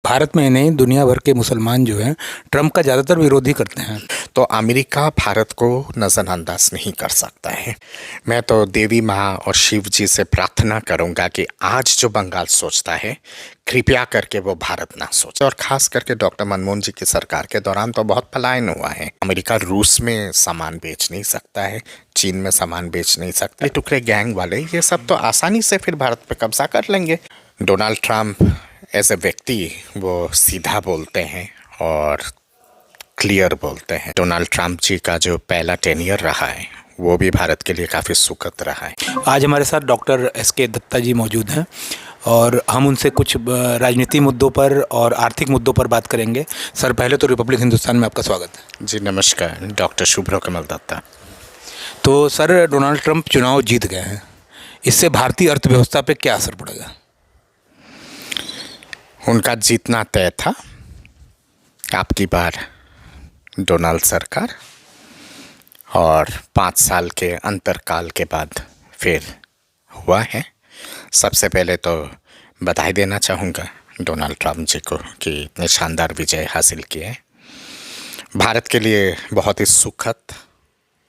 भारत में ही नहीं दुनिया भर के मुसलमान जो हैं ट्रंप का ज़्यादातर विरोध ही करते हैं। तो अमेरिका भारत को नज़रअंदाज नहीं कर सकता है। मैं तो देवी माँ और शिव जी से प्रार्थना करूंगा कि आज जो बंगाल सोचता है कृपया करके वो भारत ना सोचे। और खास करके डॉक्टर मनमोहन जी की सरकार के दौरान तो बहुत पलायन हुआ है। अमेरिका रूस में सामान बेच नहीं सकता है, चीन में सामान बेच नहीं सकता। टुकड़े गैंग वाले ये सब तो आसानी से फिर भारत पे कब्जा कर लेंगे। डोनाल्ड ट्रंप एज ए व्यक्ति वो सीधा बोलते हैं और क्लियर बोलते हैं। डोनाल्ड ट्रंप जी का जो पहला टेन्योर रहा है वो भी भारत के लिए काफ़ी सुखद रहा है। आज हमारे साथ डॉक्टर एस.के. दत्ता जी मौजूद हैं और हम उनसे कुछ राजनीति मुद्दों पर और आर्थिक मुद्दों पर बात करेंगे। सर, पहले तो रिपब्लिक हिंदुस्तान में आपका स्वागत है। जी नमस्कार, डॉक्टर शुभ्रो कमल दत्ता। तो सर, डोनाल्ड ट्रंप चुनाव जीत गए हैं, इससे भारतीय अर्थव्यवस्था पे क्या असर पड़ेगा? उनका जीतना तय था। आपकी बार डोनाल्ड सरकार और 5 साल के अंतरकाल के बाद फिर हुआ है। सबसे पहले तो बधाई देना चाहूँगा डोनाल्ड ट्रंप जी को कि इतने शानदार विजय हासिल किए। भारत के लिए बहुत ही सुखद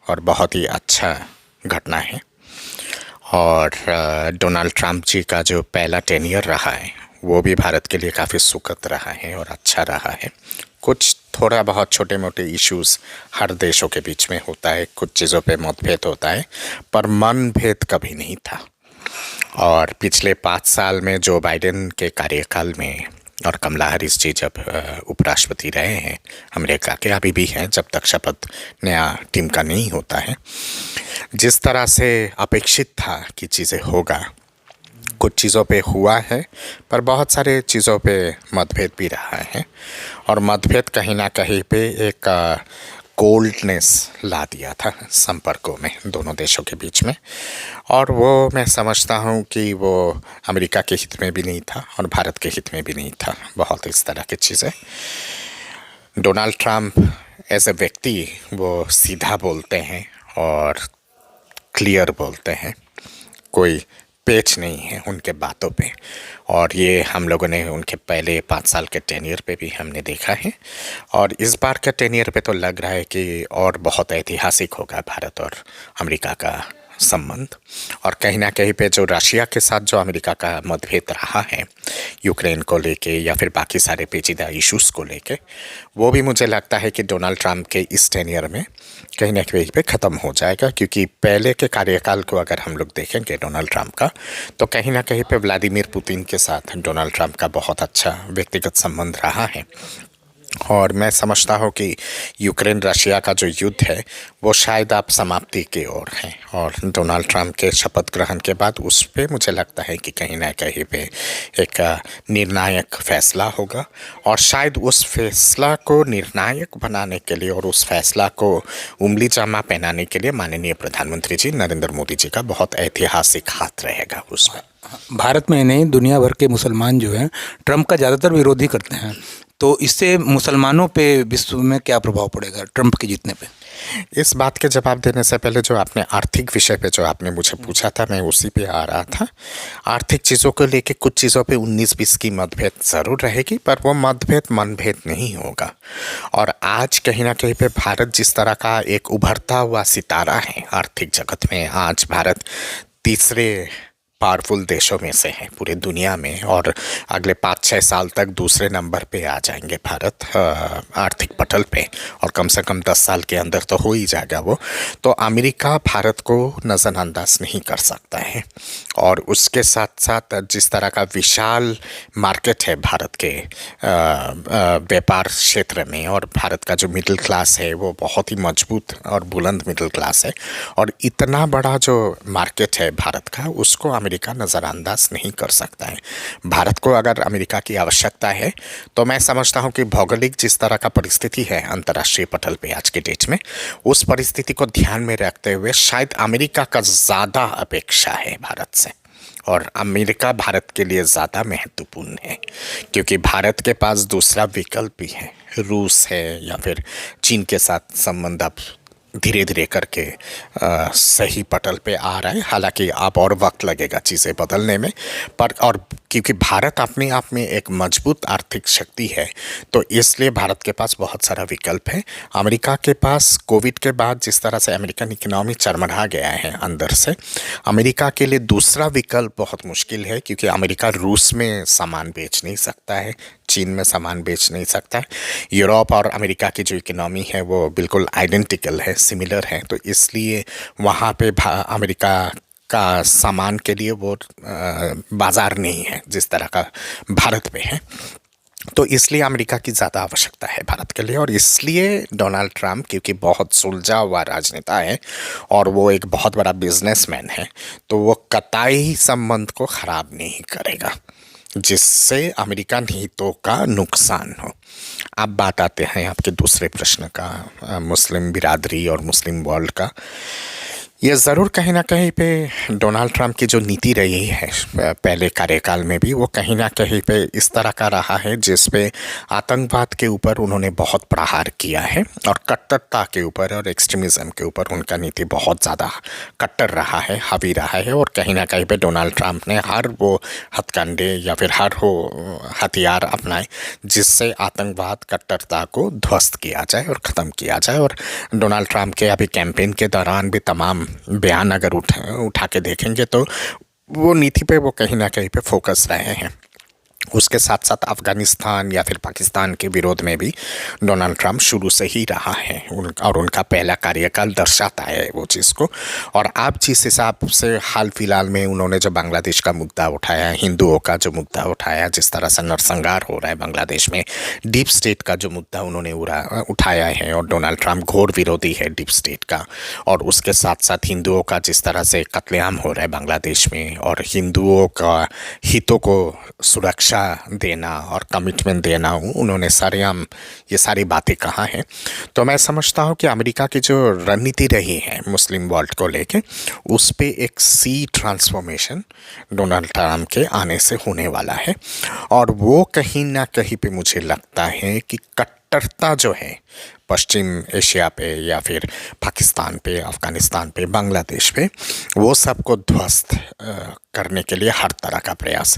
और बहुत ही अच्छा घटना है। और डोनाल्ड ट्रंप जी का जो पहला टेन्योर रहा है वो भी भारत के लिए काफ़ी सुखद रहा है और अच्छा रहा है। कुछ थोड़ा बहुत छोटे मोटे इश्यूज़ हर देशों के बीच में होता है, कुछ चीज़ों पे मतभेद होता है, पर मनभेद कभी नहीं था। और पिछले 5 साल में जो बाइडेन के कार्यकाल में और कमला हैरिस जी जब उपराष्ट्रपति रहे हैं अमेरिका के, अभी भी हैं जब तक शपथ नया टीम का नहीं होता है, जिस तरह से अपेक्षित था कि चीज़ें होगा कुछ चीज़ों पे हुआ है, पर बहुत सारे चीज़ों पे मतभेद भी रहा है। और मतभेद कहीं ना कहीं पे एक कोल्डनेस ला दिया था संपर्कों में दोनों देशों के बीच में। और वो मैं समझता हूँ कि वो अमेरिका के हित में भी नहीं था और भारत के हित में भी नहीं था। बहुत इस तरह की चीज़ें डोनाल्ड ट्रंप एज ए व्यक्ति वो सीधा बोलते हैं और क्लियर बोलते हैं, कोई पेच नहीं है उनके बातों पे। और ये हम लोगों ने उनके पहले 5 साल के टेन्योर पे भी हमने देखा है। और इस बार के टेन्योर पे तो लग रहा है कि और बहुत ऐतिहासिक होगा भारत और अमेरिका का संबंध। और कहीं ना कहीं पे जो रशिया के साथ जो अमेरिका का मतभेद रहा है यूक्रेन को लेके या फिर बाकी सारे पेचीदा इश्यूज़ को लेके, वो भी मुझे लगता है कि डोनाल्ड ट्रंप के इस टेन्योर में कहीं ना कहीं पे ख़त्म हो जाएगा। क्योंकि पहले के कार्यकाल को अगर हम लोग देखेंगे डोनाल्ड ट्रंप का, तो कहीं ना कहीं पे व्लादिमीर पुतिन के साथ डोनाल्ड ट्रंप का बहुत अच्छा व्यक्तिगत संबंध रहा है। और मैं समझता हूँ कि यूक्रेन रशिया का जो युद्ध है वो शायद अब समाप्ति की ओर है। और डोनाल्ड ट्रंप के शपथ ग्रहण के बाद उस पे मुझे लगता है कि कहीं ना कहीं पे एक निर्णायक फैसला होगा। और शायद उस फैसला को निर्णायक बनाने के लिए और उस फैसला को उंगली जामा पहनाने के लिए माननीय प्रधानमंत्री जी नरेंद्र मोदी जी का बहुत ऐतिहासिक हाथ रहेगा उसमें। भारत में ही नहीं दुनिया भर के मुसलमान जो हैं ट्रंप का ज़्यादातर विरोध ही करते हैं, तो इससे मुसलमानों पे विश्व में क्या प्रभाव पड़ेगा ट्रंप के जीतने पे? इस बात के जवाब देने से पहले जो आपने आर्थिक विषय पे जो आपने मुझे पूछा था, मैं उसी पे आ रहा था। आर्थिक चीज़ों को लेके कुछ चीज़ों पे 19-20 की मतभेद ज़रूर रहेगी, पर वो मतभेद मनभेद नहीं होगा। और आज कहीं ना कहीं पे भारत जिस तरह का एक उभरता हुआ सितारा है आर्थिक जगत में, आज भारत तीसरे पावरफुल देशों में से है पूरे दुनिया में। और अगले 5-6 साल तक दूसरे नंबर पे आ जाएंगे भारत आर्थिक पटल पे, और कम से कम 10 साल के अंदर तो हो ही जाएगा वो। तो अमेरिका भारत को नज़रअंदाज नहीं कर सकता है। और उसके साथ साथ जिस तरह का विशाल मार्केट है भारत के व्यापार क्षेत्र में, और भारत का जो मिडिल क्लास है वो बहुत ही मजबूत और बुलंद मिडिल क्लास है, और इतना बड़ा जो मार्केट है भारत का उसको अमेरिका नज़रअंदाज नहीं कर सकता है। भारत को अगर अमेरिका की आवश्यकता है तो मैं समझता हूँ कि भौगोलिक जिस तरह का परिस्थिति है अंतर्राष्ट्रीय पटल पे आज के डेट में, उस परिस्थिति को ध्यान में रखते हुए शायद अमेरिका का ज़्यादा अपेक्षा है भारत से। और अमेरिका भारत के लिए ज़्यादा महत्वपूर्ण है क्योंकि भारत के पास दूसरा विकल्प भी है, रूस है या फिर चीन के साथ संबंध अब धीरे धीरे करके सही पटल पे आ रहा है। हालांकि अब और वक्त लगेगा चीज़ें बदलने में, पर और क्योंकि भारत अपने आप में एक मजबूत आर्थिक शक्ति है, तो इसलिए भारत के पास बहुत सारा विकल्प है। अमेरिका के पास कोविड के बाद जिस तरह से अमेरिकन इकोनॉमी चरमरा गया है अंदर से, अमेरिका के लिए दूसरा विकल्प बहुत मुश्किल है, क्योंकि अमेरिका रूस में सामान बेच नहीं सकता है, चीन में सामान बेच नहीं सकता है। यूरोप और अमेरिका की जो इकोनॉमी है वो बिल्कुल आइडेंटिकल है, सिमिलर है, तो इसलिए वहाँ पे अमेरिका का सामान के लिए वो बाज़ार नहीं है जिस तरह का भारत में है। तो इसलिए अमेरिका की ज़्यादा आवश्यकता है भारत के लिए, और इसलिए डोनाल्ड ट्रंप, क्योंकि बहुत सुलझा हुआ राजनेता है और वो एक बहुत बड़ा बिजनेसमैन है, तो वो कतई संबंध को ख़राब नहीं करेगा जिससे अमेरिकन हितों का नुकसान हो। अब बात आते हैं आपके दूसरे प्रश्न का, मुस्लिम बिरादरी और मुस्लिम वर्ल्ड का। ये ज़रूर कहीं ना कहीं पे डोनाल्ड ट्रंप की जो नीति रही है पहले कार्यकाल में भी, वो कहीं ना कहीं पे इस तरह का रहा है जिस पे आतंकवाद के ऊपर उन्होंने बहुत प्रहार किया है, और कट्टरता के ऊपर और एक्सट्रीमिज़म के ऊपर उनका नीति बहुत ज़्यादा कट्टर रहा है, हावी रहा है। और कहीं ना कहीं पे डोनाल्ड ट्रंप ने हर वो हथकंडे या फिर हर वो हथियार अपनाए जिससे आतंकवाद, कट्टरता को ध्वस्त किया जाए और ख़त्म किया जाए। और डोनाल्ड ट्रंप के अभी कैंपेन के दौरान भी तमाम बयान अगर उठा के देखेंगे तो वो नीति पे वो कहीं ना कहीं पे फोकस रहे हैं। उसके साथ साथ अफ़गानिस्तान या फिर पाकिस्तान के विरोध में भी डोनाल्ड ट्रंप शुरू से ही रहा है, और उनका पहला कार्यकाल दर्शाता है वो चीज़ को। और अब जिस हिसाब से हाल फिलहाल में उन्होंने जो बांग्लादेश का मुद्दा उठाया, हिंदुओं का जो मुद्दा उठाया, जिस तरह से नरसंहार हो रहा है बांग्लादेश में, डीप स्टेट का जो मुद्दा उन्होंने उठाया है, और डोनाल्ड ट्रंप घोर विरोधी है डीप स्टेट का, और उसके साथ साथ हिंदुओं का जिस तरह से कत्लेआम हो रहा है बांग्लादेश में, और हिंदुओं का हितों को सुरक्षा देना और कमिटमेंट देना, उन्होंने सरेआम ये सारी बातें कहा हैं। तो मैं समझता हूँ कि अमेरिका की जो रणनीति रही है मुस्लिम वर्ल्ड को लेके, उस पे एक सी ट्रांसफॉर्मेशन डोनाल्ड ट्रंप के आने से होने वाला है। और वो कहीं ना कहीं पे मुझे लगता है कि कट्टरता जो है पश्चिम एशिया पे या फिर पाकिस्तान पे, अफ़गानिस्तान पे, बांग्लादेश पे, वो सबको ध्वस्त करने के लिए हर तरह का प्रयास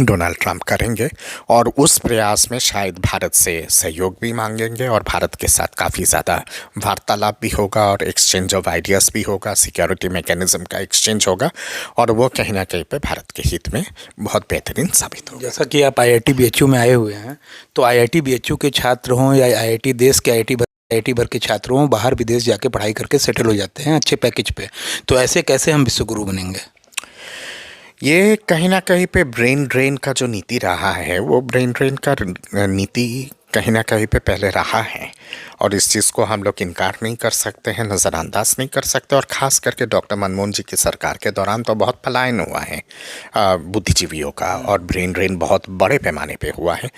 डोनाल्ड ट्रंप करेंगे। और उस प्रयास में शायद भारत से सहयोग भी मांगेंगे, और भारत के साथ काफ़ी ज़्यादा वार्तालाप भी होगा और एक्सचेंज ऑफ आइडियाज़ भी होगा, सिक्योरिटी मैकेनिज़्म का एक्सचेंज होगा, और वो कहीं ना कहीं पे भारत के हित में बहुत बेहतरीन साबित होगा। जैसा कि आप IIT BHU में आए हुए हैं, तो IIT BHU के छात्र हों या IIT देश के IIT भर के छात्र हों, बाहर विदेश जाके पढ़ाई करके सेटल हो जाते हैं अच्छे पैकेज पे, तो ऐसे कैसे हम विश्वगुरु बनेंगे? ये कहीं ना कहीं पे ब्रेन ड्रेन का जो नीति रहा है, वो ब्रेन ड्रेन का नीति कहीं ना कहीं पे पहले रहा है, और इस चीज़ को हम लोग इनकार नहीं कर सकते हैं, नज़रअंदाज नहीं कर सकते। और ख़ास करके डॉक्टर मनमोहन जी की सरकार के दौरान तो बहुत पलायन हुआ है बुद्धिजीवियों का, और ब्रेन ड्रेन बहुत बड़े पैमाने पे हुआ है।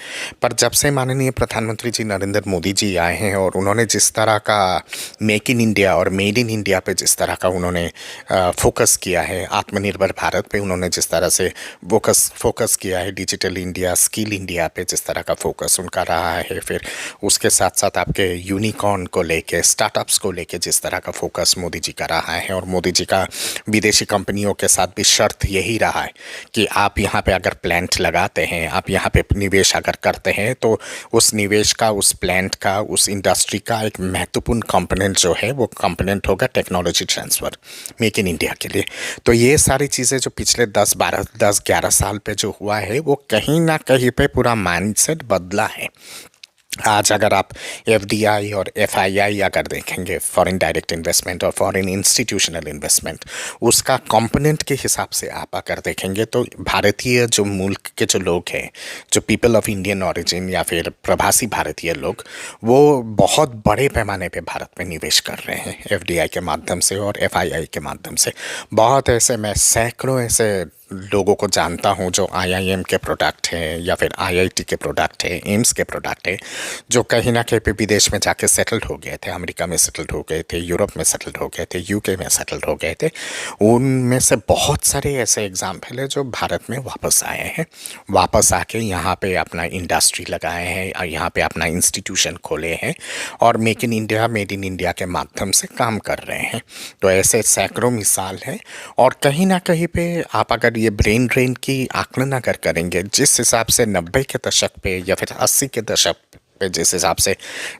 पर जब से माननीय प्रधानमंत्री जी नरेंद्र मोदी जी आए हैं, और उन्होंने जिस तरह का मेक इन इंडिया और मेड इन इंडिया पे जिस तरह का उन्होंने फोकस किया है, आत्मनिर्भर भारत पे उन्होंने जिस तरह से फोकस किया है, डिजिटल इंडिया, स्किल इंडिया पे जिस तरह का फोकस उनका रहा है, फिर उसके साथ साथ आपके यूनिकॉर्न को लेके, स्टार्टअप्स को लेके जिस तरह का फोकस मोदी जी का रहा है, और मोदी जी का विदेशी कंपनियों के साथ भी शर्त यही रहा है कि आप यहाँ पे अगर प्लांट लगाते हैं, आप यहाँ पे निवेश अगर करते हैं, तो उस निवेश का, उस प्लांट का, उस इंडस्ट्री का एक महत्वपूर्ण कंपोनेंट जो है, वो कंपोनेंट होगा technology transfer, make in India के लिए। तो ये सारी चीज़ें जो पिछले 10-11 साल पे जो हुआ है, वो कहीं ना कहीं पे पूरा माइंडसेट बदला है। आज अगर आप FDI और FII अगर देखेंगे, फॉरेन डायरेक्ट इन्वेस्टमेंट और फॉरेन इंस्टीट्यूशनल इन्वेस्टमेंट, उसका कंपोनेंट के हिसाब से आप अगर देखेंगे, तो भारतीय जो मुल्क के जो लोग हैं, जो पीपल ऑफ इंडियन ऑरिजिन या फिर प्रवासी भारतीय लोग, वो बहुत बड़े पैमाने पे भारत में निवेश कर रहे हैं FDI के माध्यम से और FII के माध्यम से। बहुत ऐसे, मैं सैकड़ों ऐसे लोगों को जानता हूं जो IIM के प्रोडक्ट हैं या फिर IIT के प्रोडक्ट हैं, एम्स के प्रोडक्ट हैं, जो कहीं ना कहीं पे विदेश में जाके सेटल्ड हो गए थे, अमेरिका में सेटल्ड हो गए थे, यूरोप में सेटल्ड हो गए थे, UK में सेटल्ड हो गए थे। उनमें से बहुत सारे ऐसे एग्जाम्पल है जो भारत में वापस आए हैं, वापस आके यहाँ पे अपना इंडस्ट्री लगाए हैं और यहाँ पे अपना इंस्टीट्यूशन खोले हैं, और make in India, made in India के माध्यम से काम कर रहे हैं। तो ऐसे सैकड़ों मिसाल है। और कहीं ना कहीं पे आप अगर ये ब्रेन ड्रेन की आकलन अगर करेंगे, जिस हिसाब से 90 के दशक पे या फिर 80 के दशक पे जिस हिसाब से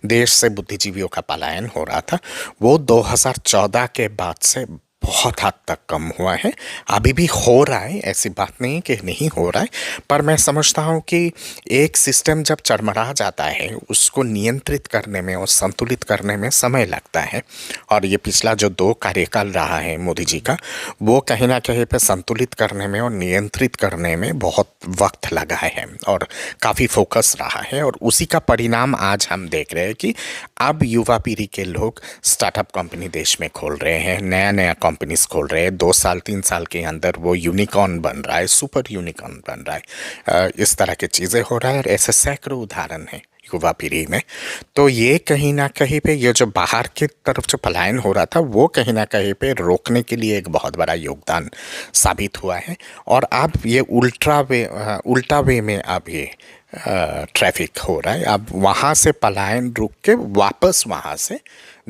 देश से बुद्धिजीवियों का पलायन हो रहा था, वो 2014 के बाद से बहुत हद तक कम हुआ है। अभी भी हो रहा है, ऐसी बात नहीं कि नहीं हो रहा है, पर मैं समझता हूँ कि एक सिस्टम जब चरमरा जाता है उसको नियंत्रित करने में और संतुलित करने में समय लगता है। और ये पिछला जो 2 कार्यकाल रहा है मोदी जी का, वो कहीं ना कहीं पे संतुलित करने में और नियंत्रित करने में बहुत वक्त लगा है और काफ़ी फोकस रहा है। और उसी का परिणाम आज हम देख रहे हैं कि अब युवा पीढ़ी के लोग स्टार्टअप कंपनी देश में खोल रहे हैं, नया नया कंपनीज खोल रहे हैं। 2 साल 3 साल के अंदर वो यूनिकॉर्न बन रहा है, सुपर यूनिकॉर्न बन रहा है। इस तरह की चीज़ें हो रहा है और ऐसे सैकड़ों उदाहरण हैं युवा पीढ़ी में। तो ये कहीं ना कहीं पे ये जो बाहर की तरफ जो पलायन हो रहा था, वो कहीं ना कहीं पे रोकने के लिए एक बहुत बड़ा योगदान साबित हुआ है। और अब ये उल्टा वे में अब ये ट्रैफिक हो रहा है। अब वहाँ से पलायन रुक के वापस वहाँ से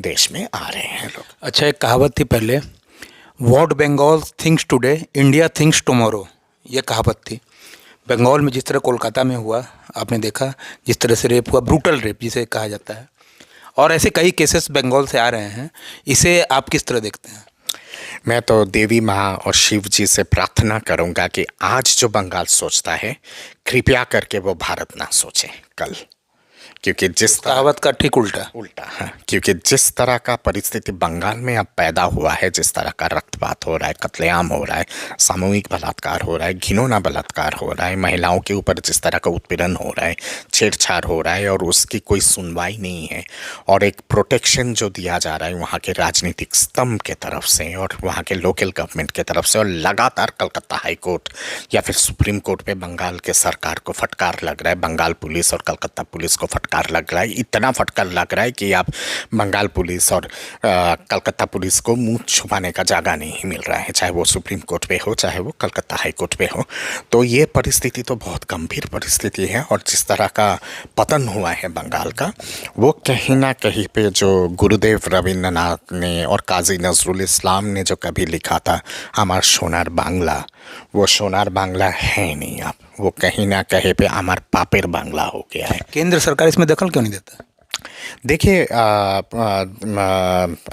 देश में आ रहे हैं लोग। अच्छा, एक कहावत थी पहले, what Bengal thinks today India thinks tomorrow. ये कहावत थी। बंगाल में जिस तरह कोलकाता में हुआ, आपने देखा जिस तरह से रेप हुआ, ब्रूटल रेप जिसे कहा जाता है, और ऐसे कई केसेस बंगाल से आ रहे हैं। इसे आप किस तरह देखते हैं? मैं तो देवी माँ और शिव जी से प्रार्थना करूंगा कि आज जो बंगाल सोचता है, कृपया करके वो भारत ना सोचे कल, क्योंकि जिस कहावत का ठीक उल्टा उल्टा है। क्योंकि जिस तरह का परिस्थिति बंगाल में अब पैदा हुआ है, जिस तरह का रक्तपात हो रहा है, कत्लेआम हो रहा है, सामूहिक बलात्कार हो रहा है, घिनौना बलात्कार हो रहा है, महिलाओं के ऊपर जिस तरह का उत्पीड़न हो रहा है, छेड़छाड़ हो रहा है और उसकी कोई सुनवाई नहीं है, और एक प्रोटेक्शन जो दिया जा रहा है वहाँ के राजनीतिक स्तंभ के तरफ से और वहाँ के लोकल गवर्नमेंट के तरफ से, और लगातार कलकत्ता हाई कोर्ट या फिर सुप्रीम कोर्ट पे बंगाल के सरकार को फटकार लग रहा है, बंगाल पुलिस और कलकत्ता पुलिस को फटकार लग रहा है। इतना फटकार लग रहा है कि आप बंगाल पुलिस और कलकत्ता पुलिस को मुंह छुपाने का जगह नहीं मिल रहा है, चाहे वो सुप्रीम कोर्ट पे हो, चाहे वो कलकत्ता हाई कोर्ट पे हो। तो ये परिस्थिति तो बहुत गंभीर परिस्थिति है। और जिस तरह का पतन हुआ है बंगाल का, वो कहीं ना कहीं पे जो गुरुदेव रविंद्रनाथ ने और काजी नजरुल इस्लाम ने जो कभी लिखा था हमार सोनार बांग्ला, वो सोनार बांग्ला है नहीं। अब वो कहीं ना कहीं पे हमार पापेर बांग्ला हो गया है। केंद्र सरकार इसमें दखल क्यों नहीं देता? देखिए,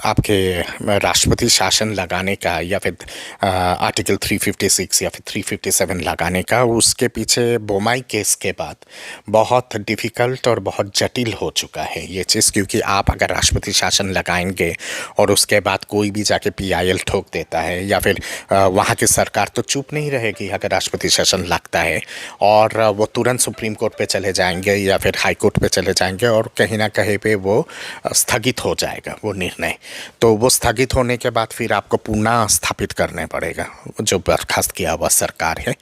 आपके राष्ट्रपति शासन लगाने का या फिर आर्टिकल 356 या फिर 357 लगाने का, उसके पीछे बोमाई केस के बाद बहुत डिफ़िकल्ट और बहुत जटिल हो चुका है ये चीज़। क्योंकि आप अगर राष्ट्रपति शासन लगाएंगे और उसके बाद कोई भी जाके PIL ठोक देता है, या फिर वहाँ की सरकार तो चुप नहीं रहेगी अगर राष्ट्रपति शासन लगता है, और वो तुरंत सुप्रीम कोर्ट पे चले जाएंगे या फिर हाई कोर्ट पे चले जाएंगे और कहीं ना कहीं पे वो स्थगित हो जाएगा वो निर्णय। तो वो स्थगित होने के बाद फिर आपको पुनः स्थापित करने पड़ेगा जो बर्खास्त किया हुआ सरकार है।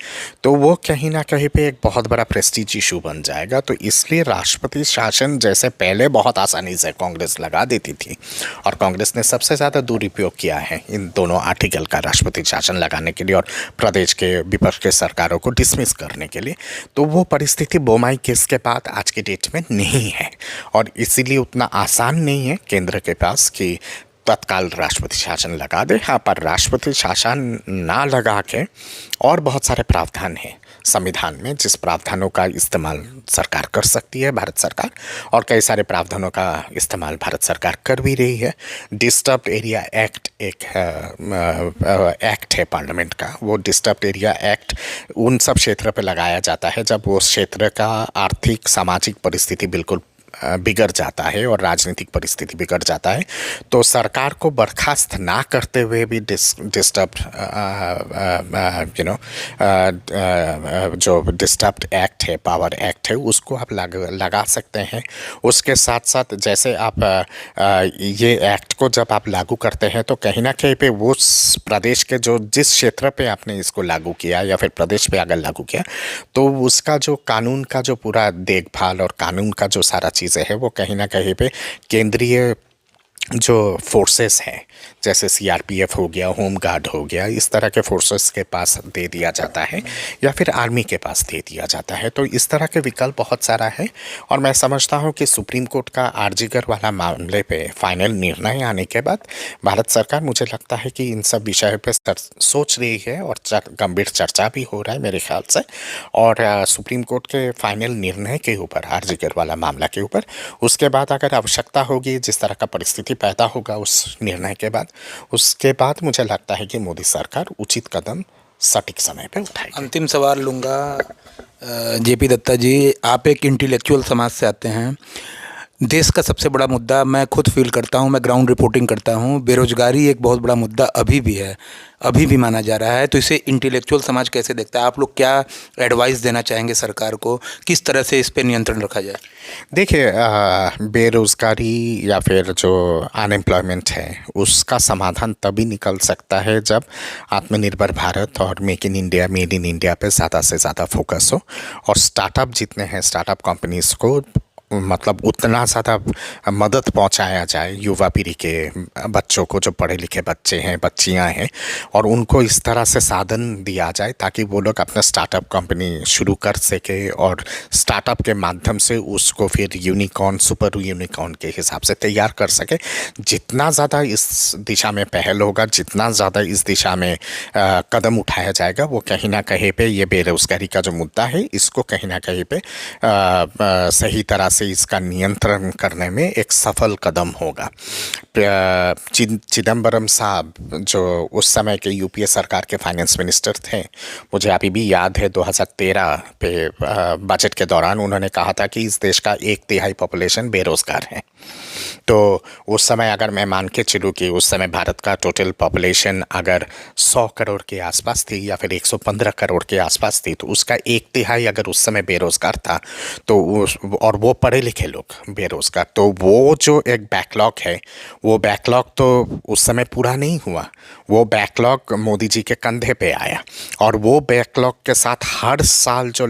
तो वो कहीं ना कहीं पे एक बहुत बड़ा प्रेस्टीज इशू बन जाएगा। तो इसलिए राष्ट्रपति शासन जैसे पहले बहुत आसानी से कांग्रेस लगा देती थी, और कांग्रेस ने सबसे ज़्यादा दुरुपयोग किया है इन दोनों आर्टिकल का राष्ट्रपति शासन लगाने के लिए और प्रदेश के विपक्ष के सरकारों को डिसमिस करने के लिए। तो वो परिस्थिति बोमाई केस के बाद आज की डेट में नहीं है, और इसीलिए उतना आसान नहीं है केंद्र के पास कि तत्काल राष्ट्रपति शासन लगा दे। हाँ, पर राष्ट्रपति शासन ना लगा के और बहुत सारे प्रावधान हैं संविधान में, जिस प्रावधानों का इस्तेमाल सरकार कर सकती है, भारत सरकार, और कई सारे प्रावधानों का इस्तेमाल भारत सरकार कर भी रही है। डिस्टर्ब्ड एरिया एक्ट एक एक्ट है पार्लियामेंट का। वो डिस्टर्ब्ड एरिया एक्ट उन सब क्षेत्र पर लगाया जाता है जब वो क्षेत्र का आर्थिक सामाजिक परिस्थिति बिल्कुल बिगड़ जाता है और राजनीतिक परिस्थिति बिगड़ जाता है। तो सरकार को बर्खास्त ना करते हुए भी डिस्टर्ब्ड जो डिस्टर्ब्ड एक्ट है, पावर एक्ट है, उसको आप लगा सकते हैं। उसके साथ साथ जैसे आप ये एक्ट को जब आप लागू करते हैं तो कहीं ना कहीं पे वो प्रदेश के जो जिस क्षेत्र पे आपने इसको लागू किया या फिर प्रदेश पे अगर लागू किया, तो उसका जो कानून का जो पूरा देखभाल और कानून का जो सारा चीज़ें है वो कहीं ना कहीं पे केंद्रीय जो फोर्सेस हैं, जैसे सीआरपीएफ हो गया, होम गार्ड हो गया, इस तरह के फोर्सेस के पास दे दिया जाता है या फिर आर्मी के पास दे दिया जाता है। तो इस तरह के विकल्प बहुत सारा है और मैं समझता हूँ कि सुप्रीम कोर्ट का आरजीकर वाला मामले पे फाइनल निर्णय आने के बाद भारत सरकार, मुझे लगता है कि इन सब विषयों पे सोच रही है और गंभीर चर्चा भी हो रहा है मेरे ख्याल से। और सुप्रीम कोर्ट के फाइनल निर्णय के ऊपर, आरजीकर वाला मामला के ऊपर, उसके बाद अगर आवश्यकता होगी, जिस तरह का परिस्थिति पैदा होगा उस निर्णय के बाद, उसके बाद मुझे लगता है कि मोदी सरकार उचित कदम सटीक समय पे उठाएगी। अंतिम सवाल लूँगा जेपी दत्ता जी, आप एक इंटेलेक्चुअल समाज से आते हैं। देश का सबसे बड़ा मुद्दा, मैं खुद फील करता हूँ, मैं ग्राउंड रिपोर्टिंग करता हूँ, बेरोजगारी एक बहुत बड़ा मुद्दा अभी भी है, अभी भी माना जा रहा है। तो इसे इंटेलेक्चुअल समाज कैसे देखता है? आप लोग क्या एडवाइस देना चाहेंगे सरकार को, किस तरह से इस पे नियंत्रण रखा जाए? देखिए, बेरोज़गारी या फिर जो अनएम्प्लॉयमेंट है उसका समाधान तभी निकल सकता है जब आत्मनिर्भर भारत और make in India, made in India पे ज़्यादा से ज़्यादा फोकस हो और स्टार्टअप जितने हैं, स्टार्टअप कंपनीज़ को मतलब उतना ज़्यादा मदद पहुंचाया जाए युवा पीढ़ी के बच्चों को, जो पढ़े लिखे बच्चे हैं, बच्चियां हैं, और उनको इस तरह से साधन दिया जाए ताकि वो लोग अपना स्टार्टअप कंपनी शुरू कर सके और स्टार्टअप के माध्यम से उसको फिर यूनिकॉर्न, सुपर यूनिकॉर्न के हिसाब से तैयार कर सके। जितना ज़्यादा इस दिशा में पहल होगा, जितना ज़्यादा इस दिशा में कदम उठाया जाएगा, वो कहीं ना कहीं पे ये बेरोज़गारी का जो मुद्दा है इसको कहीं ना कहीं पे सही तरह से इसका नियंत्रण करने में एक सफल कदम होगा। चिदम्बरम साहब जो उस समय के यूपीए सरकार के फाइनेंस मिनिस्टर थे, मुझे अभी भी याद है 2013 पे बजट के दौरान उन्होंने कहा था कि इस देश का 1/3 पॉपुलेशन बेरोज़गार है। तो उस समय अगर मैं मान के चलूँ कि उस समय भारत का टोटल पॉपुलेशन अगर 100 करोड़ के आसपास थी या फिर 115 करोड़ के आसपास थी, तो उसका 1/3 अगर उस समय बेरोज़गार था तो और वो पढ़े लिखे लोग बेरोज़गार, तो वो जो एक बैकलॉग है, वो बैकलॉग तो उस समय पूरा नहीं हुआ। वो बैकलॉग मोदी जी के कंधे पे आया और वो बैकलॉग के साथ हर साल जो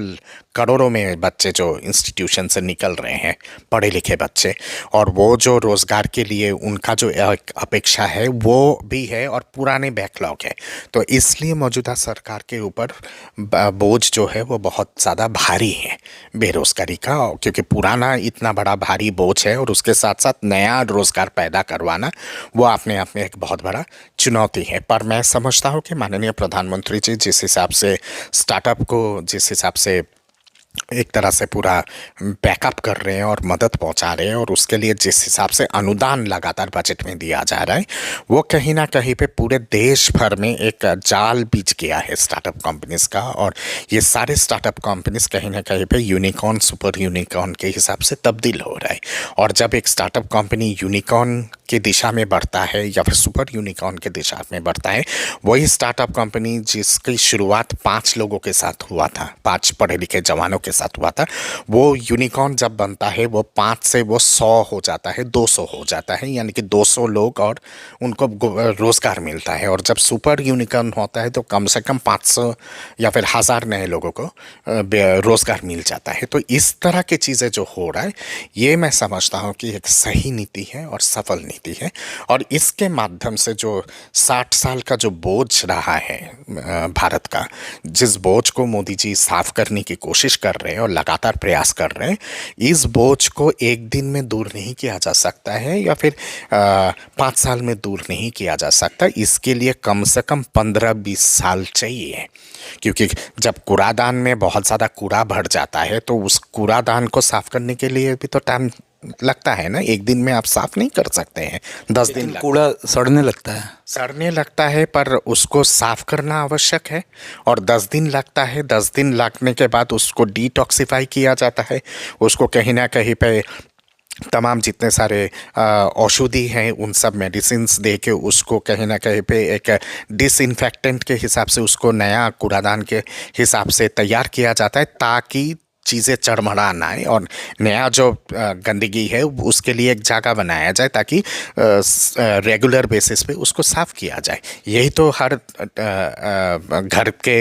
करोड़ों में बच्चे जो इंस्टीट्यूशन से निकल रहे हैं, पढ़े लिखे बच्चे, और वो जो रोज़गार के लिए उनका जो एक अपेक्षा है वो भी है और पुराने बैकलॉग है। तो इसलिए मौजूदा सरकार के ऊपर बोझ जो है वो बहुत ज़्यादा भारी है बेरोज़गारी का, क्योंकि पुराना इतना बड़ा भारी बोझ है और उसके साथ साथ नया रोज़गार पैदा करवाना वो अपने आप में एक बहुत बड़ा चुनौती है। पर मैं समझता हूँ कि माननीय प्रधानमंत्री जी जिस हिसाब से स्टार्टअप को, जिस हिसाब से एक तरह से पूरा बैकअप कर रहे हैं और मदद पहुंचा रहे हैं, और उसके लिए जिस हिसाब से अनुदान लगातार बजट में दिया जा रहा है, वो कहीं ना कहीं पे पूरे देश भर में एक जाल बिछ गया है स्टार्टअप कंपनीज का। और ये सारे स्टार्टअप कंपनीज कहीं ना कहीं पे यूनिकॉर्न, सुपर यूनिकॉर्न के हिसाब से तब्दील हो रहा है। और जब एक स्टार्टअप कंपनी यूनिकॉर्न की दिशा में बढ़ता है या फिर सुपर यूनिकॉर्न के दिशा में बढ़ता है, वही स्टार्टअप कंपनी जिसकी शुरुआत 5 लोगों के साथ हुआ था, 5 पढ़े लिखे जवानों के साथ हुआ था, वो यूनिकॉर्न जब बनता है वो 5 से वो 100 हो जाता है, 200 हो जाता है, यानी कि 200 लोग और उनको रोज़गार मिलता है। और जब सुपर यूनिकॉर्न होता है तो कम से कम 500 या फिर 1000 नए लोगों को रोज़गार मिल जाता है। तो इस तरह की चीज़ें जो हो रहा है, ये मैं समझता हूँ कि एक सही नीति है और सफल नीति है। और इसके माध्यम से जो 60 साल का जो बोझ रहा है भारत का, जिस बोझ को मोदी जी साफ करने की कोशिश कर रहे हैं और लगातार प्रयास कर रहे हैं, इस बोझ को एक दिन में दूर नहीं किया जा सकता है या फिर 5 साल में दूर नहीं किया जा सकता। इसके लिए कम से कम 15-20 साल चाहिए, क्योंकि जब कूड़ादान में बहुत ज़्यादा कूड़ा भर जाता है तो उस कूड़ादान को साफ करने के लिए भी तो टाइम लगता है ना। एक दिन में आप साफ नहीं कर सकते हैं, 10 दिन कूड़ा सड़ने लगता है, पर उसको साफ करना आवश्यक है और 10 दिन लगता है। 10 दिन लगने के बाद उसको डिटॉक्सिफाई किया जाता है, उसको कहीं ना कहीं पे तमाम जितने सारे औषधि हैं उन सब मेडिसिन्स दे के उसको कहीं ना कहीं पे एक डिसइंफेक्टेंट के हिसाब से उसको नया कूड़ादान के हिसाब से तैयार किया जाता है, ताकि चीज़ें चरमरा ना आए और नया जो गंदगी है उसके लिए एक जगह बनाया जाए ताकि रेगुलर बेसिस पे उसको साफ किया जाए। यही तो हर घर के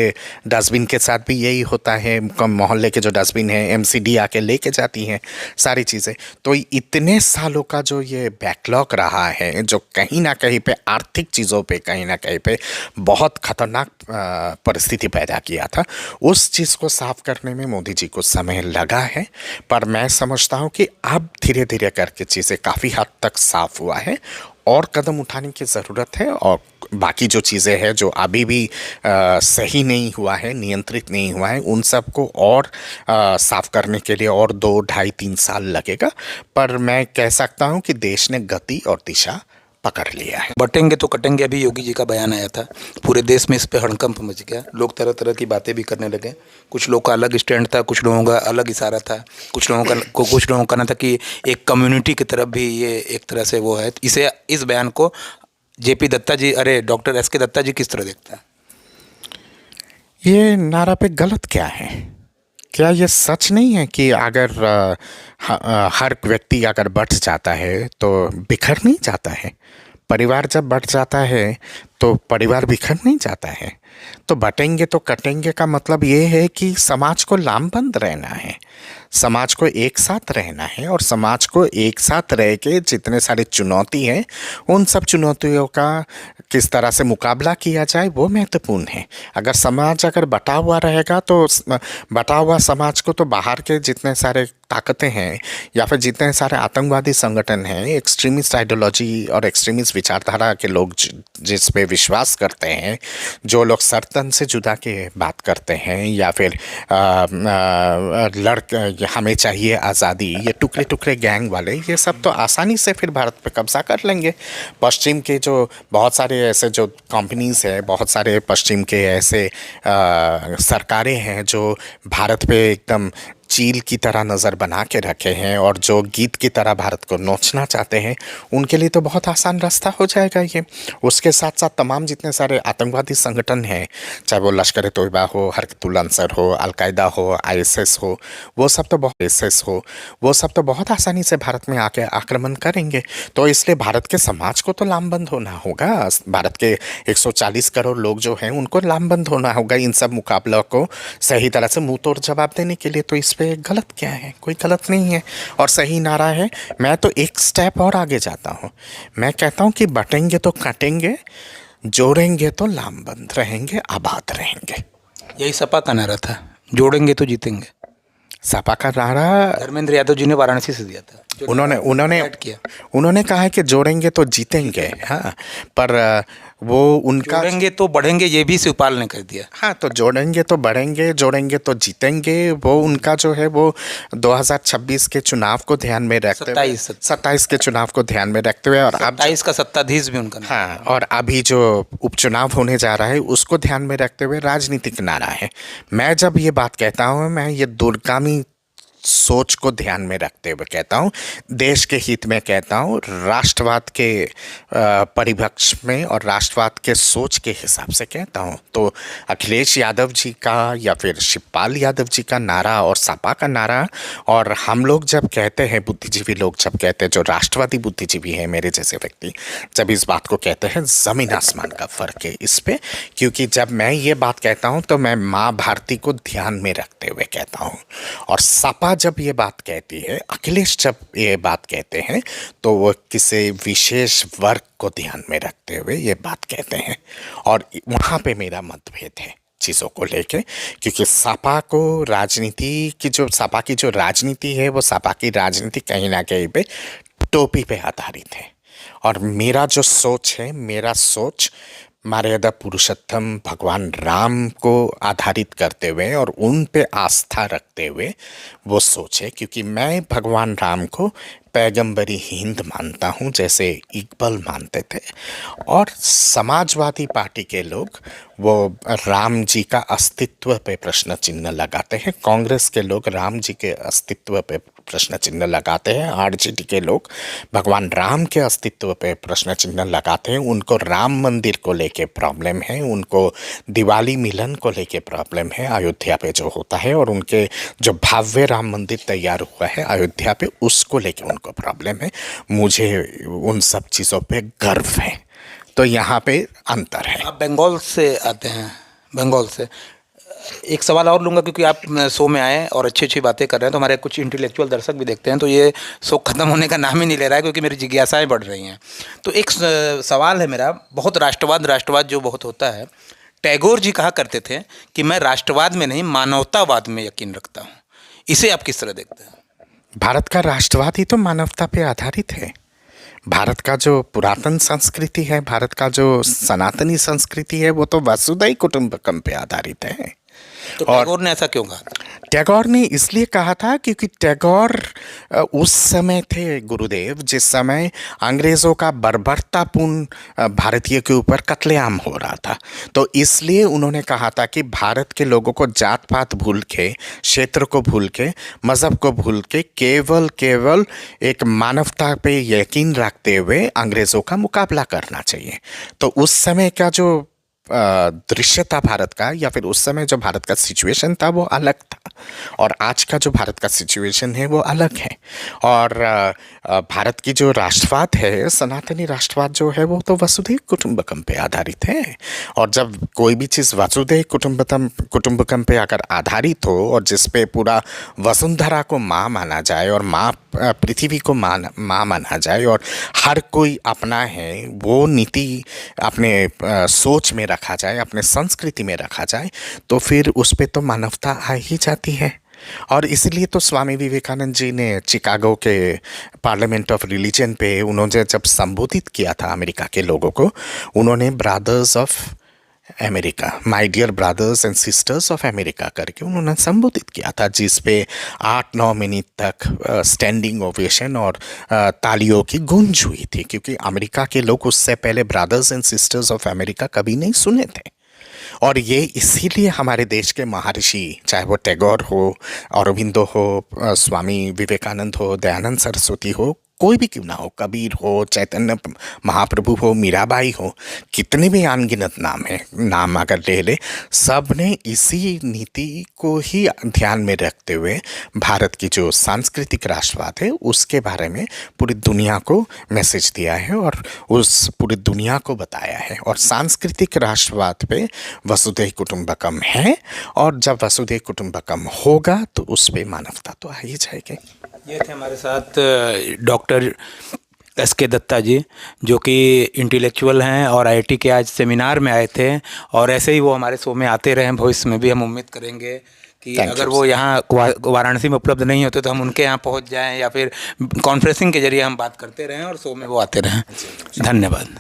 डस्टबिन के साथ भी यही होता है। मोहल्ले के जो डस्टबिन है एमसीडी आके लेके जाती हैं सारी चीज़ें। तो इतने सालों का जो ये बैकलॉग रहा है जो कहीं ना कहीं पे आर्थिक चीज़ों पे कहीं ना कहीं पे बहुत खतरनाक परिस्थिति पैदा किया था, उस चीज़ को साफ करने में मोदी जी को समय लगा है। पर मैं समझता हूँ कि अब धीरे धीरे करके चीज़ें काफ़ी हद तक साफ हुआ है और कदम उठाने की ज़रूरत है। और बाकी जो चीज़ें हैं जो अभी भी सही नहीं हुआ है, नियंत्रित नहीं हुआ है, उन सब को और साफ करने के लिए और 2, ढाई, 3 साल लगेगा। पर मैं कह सकता हूँ कि देश ने गति और दिशा पकड़ लिया है। बटेंगे तो कटेंगे, अभी योगी जी का बयान आया था, पूरे देश में इस पे हड़कंप मच गया, लोग तरह तरह की बातें भी करने लगे। कुछ लोगों का अलग स्टैंड था, कुछ लोगों का अलग इशारा था, कुछ लोगों का कहना था कि एक कम्युनिटी की तरफ भी ये एक तरह से वो है। इस बयान को जेपी दत्ता जी, अरे डॉक्टर एसके दत्ता जी किस तरह देखते हैं? ये नारा पे गलत क्या है? क्या ये सच नहीं है कि अगर हर व्यक्ति अगर बढ़ जाता है तो बिखर नहीं जाता है? परिवार जब बढ़ जाता है तो परिवार बिखर नहीं जाता है? तो बटेंगे तो कटेंगे का मतलब ये है कि समाज को लामबंद रहना है, समाज को एक साथ रहना है। और समाज को एक साथ रह के जितने सारे चुनौती हैं उन सब चुनौतियों का किस तरह से मुकाबला किया जाए वो महत्वपूर्ण है। अगर समाज अगर बटा हुआ रहेगा तो बटा हुआ समाज को तो बाहर के जितने सारे ताकतें हैं या फिर जितने सारे आतंकवादी संगठन हैं, एक्सट्रीमिस्ट आइडियोलॉजी और एक्सट्रीमिस्ट विचारधारा के लोग जिस पे विश्वास करते हैं, जो लोग सरतन से जुदा के बात करते हैं या फिर हमें चाहिए आज़ादी, ये टुकड़े टुकड़े गैंग वाले, ये सब तो आसानी से फिर भारत पे कब्जा कर लेंगे। पश्चिम के जो बहुत सारे ऐसे जो कंपनीज़ हैं, बहुत सारे पश्चिम के ऐसे सरकारें हैं जो भारत पे एकदम चील की तरह नज़र बना के रखे हैं और जो गीत की तरह भारत को नोचना चाहते हैं, उनके लिए तो बहुत आसान रास्ता हो जाएगा ये। उसके साथ साथ तमाम जितने सारे आतंकवादी संगठन हैं, चाहे वो लश्कर ए तोयबा हो, हरकतुल अंसर हो, अलकायदा हो, आईएसएस हो, वो सब तो बहुत आसानी से भारत में आके आक्रमण करेंगे। तो इसलिए भारत के समाज को तो लामबंद होना होगा। भारत के 140 करोड़ लोग जो हैं उनको लामबंद होना होगा इन सब मुकाबलों को सही तरह से मुंह तोड़ जवाब देने के लिए। तो इस पे गलत क्या है? कोई गलत नहीं है और सही नारा है। मैं तो एक स्टेप और आगे जाता हूँ, मैं कहता हूँ कि बटेंगे तो काटेंगे, जोड़ेंगे तो लामबंद रहेंगे, आबाद रहेंगे। यही सपा का नारा था, जोड़ेंगे तो जीतेंगे। सपा का नारा धर्मेंद्र यादव जी ने वाराणसी से दिया था। उन्होंने कहा है कि जोड़ेंगे तो जीतेंगे। हाँ, पर वो उनका जोड़ेंगे तो बढ़ेंगे, ये भी शिवपाल ने कर दिया। हाँ, तो जोड़ेंगे तो बढ़ेंगे, जोड़ेंगे तो जीतेंगे, वो उनका जो है वो 2026 के चुनाव को ध्यान में रखते हुए, 27 के चुनाव को ध्यान में रखते हुए, और अब 27 का सत्ताधीश भी उनका। हाँ, और अभी जो उपचुनाव होने जा रहा है उसको ध्यान में रखते हुए राजनीतिक नारा है। मैं जब ये बात कहता हूँ, मैं ये दूरगामी सोच को ध्यान में रखते हुए कहता हूँ, देश के हित में कहता हूँ, राष्ट्रवाद के परिप्रेक्ष्य में और राष्ट्रवाद के सोच के हिसाब से कहता हूँ। तो अखिलेश यादव जी का या फिर शिवपाल यादव जी का नारा और सपा का नारा, और हम लोग जब कहते हैं, बुद्धिजीवी लोग जब कहते हैं, जो राष्ट्रवादी बुद्धिजीवी हैं मेरे जैसे व्यक्ति जब इस बात को कहते हैं, ज़मीन आसमान का फ़र्क है इस पे। क्योंकि जब मैं ये बात कहता हूँ तो मैं माँ भारती को ध्यान में रखते हुए कहता हूँ, और सपा जब ये बात कहती है, अखिलेश जब ये बात कहते हैं, तो वो किसी विशेष वर्ग को ध्यान में रखते हुए ये बात कहते हैं। और वहाँ पे मेरा मतभेद है चीज़ों को लेके, क्योंकि सपा को सपा की जो राजनीति है, वो सपा की राजनीति कहीं ना कहीं पे टोपी पे आधारित है। और मेरा जो सोच है, मेरा सोच मर्यादा पुरुषोत्तम भगवान राम को आधारित करते हुए और उन पे आस्था रखते हुए वो सोच है। क्योंकि मैं भगवान राम को पैगंबरी हिंद मानता हूँ जैसे इकबाल मानते थे। और समाजवादी पार्टी के लोग वो राम जी का अस्तित्व पे प्रश्न चिन्ह लगाते हैं। कांग्रेस के लोग राम जी के अस्तित्व पे प्रश्न चिन्ह लगाते हैं। आरजेडी के लोग भगवान राम के अस्तित्व पे प्रश्न चिन्ह लगाते हैं। उनको राम मंदिर को लेके प्रॉब्लम है, उनको दिवाली मिलन को लेके प्रॉब्लम है अयोध्या पे जो होता है, और उनके जो भव्य राम मंदिर तैयार हुआ है अयोध्या पे उसको लेके उनको प्रॉब्लम है। मुझे उन सब चीज़ों पे गर्व है। तो यहाँ पे अंतर है। आप बंगाल से आते हैं, बंगाल से एक सवाल और लूँगा क्योंकि आप शो में आए और अच्छी अच्छी बातें कर रहे हैं, तो हमारे कुछ इंटेलेक्चुअल दर्शक भी देखते हैं, तो ये शो ख़त्म होने का नाम ही नहीं ले रहा है क्योंकि मेरी जिज्ञासाएं बढ़ रही हैं। तो एक सवाल है मेरा, बहुत राष्ट्रवाद जो बहुत होता है, टैगोर जी कहा करते थे कि मैं राष्ट्रवाद में नहीं मानवतावाद में यकीन रखता हूँ। इसे आप किस तरह देखते हैं? भारत का राष्ट्रवाद ही तो मानवता पे आधारित है। भारत का जो पुरातन संस्कृति है, भारत का जो सनातनी संस्कृति है, वो तो वसुधैव कुटुंबकम पे आधारित है। तो टैगोर ने ऐसा क्यों कहा? टैगोर ने इसलिए कहा था क्योंकि टैगोर उस समय थे गुरुदेव जिस समय अंग्रेज़ों का बर्बरतापूर्ण भारतीय के ऊपर कत्लेआम हो रहा था। तो इसलिए उन्होंने कहा था कि भारत के लोगों को जात पात भूल के, क्षेत्र को भूल के, मज़हब को भूल के केवल एक मानवता पे यकीन रखते हुए अंग्रेज़ों का मुकाबला करना चाहिए। तो उस समय का जो दृश्य था भारत का, या फिर उस समय जो भारत का सिचुएशन था वो अलग था, और आज का जो भारत का सिचुएशन है वो अलग है। और भारत की जो राष्ट्रवाद है, सनातनी राष्ट्रवाद जो है, वो तो वसुधैव कुटुंबकम पे आधारित है। और जब कोई भी चीज़ वसुधैव कुटुंबकम पे अगर आधारित हो और जिस पे पूरा वसुंधरा को माँ माना जाए और माँ पृथ्वी को माँ माना जाए और हर कोई अपना है, वो नीति अपने सोच में रखा जाए, अपने संस्कृति में रखा जाए, तो फिर उस पे तो मानवता आ ही जाती है। और इसलिए तो स्वामी विवेकानंद जी ने चिकागो के पार्लियामेंट ऑफ रिलीजन पे उन्होंने जब संबोधित किया था अमेरिका के लोगों को, उन्होंने brothers of America, my dear brothers and sisters of America करके उन्होंने संबोधित किया था, जिस पे 8-9 मिनट तक स्टैंडिंग ओवेशन और तालियों की गूंज हुई थी, क्योंकि अमेरिका के लोग उससे पहले brothers and sisters of America कभी नहीं सुने थे। और ये इसीलिए हमारे देश के महर्षि, चाहे वो टैगोर हो, अरबिंदो हो, स्वामी विवेकानंद हो, दयानंद सरस्वती हो, कोई भी क्यों ना हो, कबीर हो, चैतन्य महाप्रभु हो, मीराबाई हो, कितने भी अनगिनत नाम अगर ले ले, सब ने इसी नीति को ही ध्यान में रखते हुए भारत की जो सांस्कृतिक राष्ट्रवाद है उसके बारे में पूरी दुनिया को मैसेज दिया है और उस पूरी दुनिया को बताया है। और सांस्कृतिक राष्ट्रवाद पे वसुधैव कुटुंबकम है, और जब वसुधैव कुटुंबकम होगा तो उस पे मानवता तो आ ही जाएगी। ये थे हमारे साथ डॉक्टर एस.के. दत्ता जी, जो कि इंटेलेक्चुअल हैं और आईआईटी के आज सेमिनार में आए थे, और ऐसे ही वो हमारे शो में आते रहें भविष्य में भी। हम उम्मीद करेंगे कि अगर वो यहाँ वाराणसी में उपलब्ध नहीं होते तो हम उनके यहाँ पहुँच जाएं, या फिर कॉन्फ्रेंसिंग के जरिए हम बात करते रहें और शो में वो आते रहें। धन्यवाद।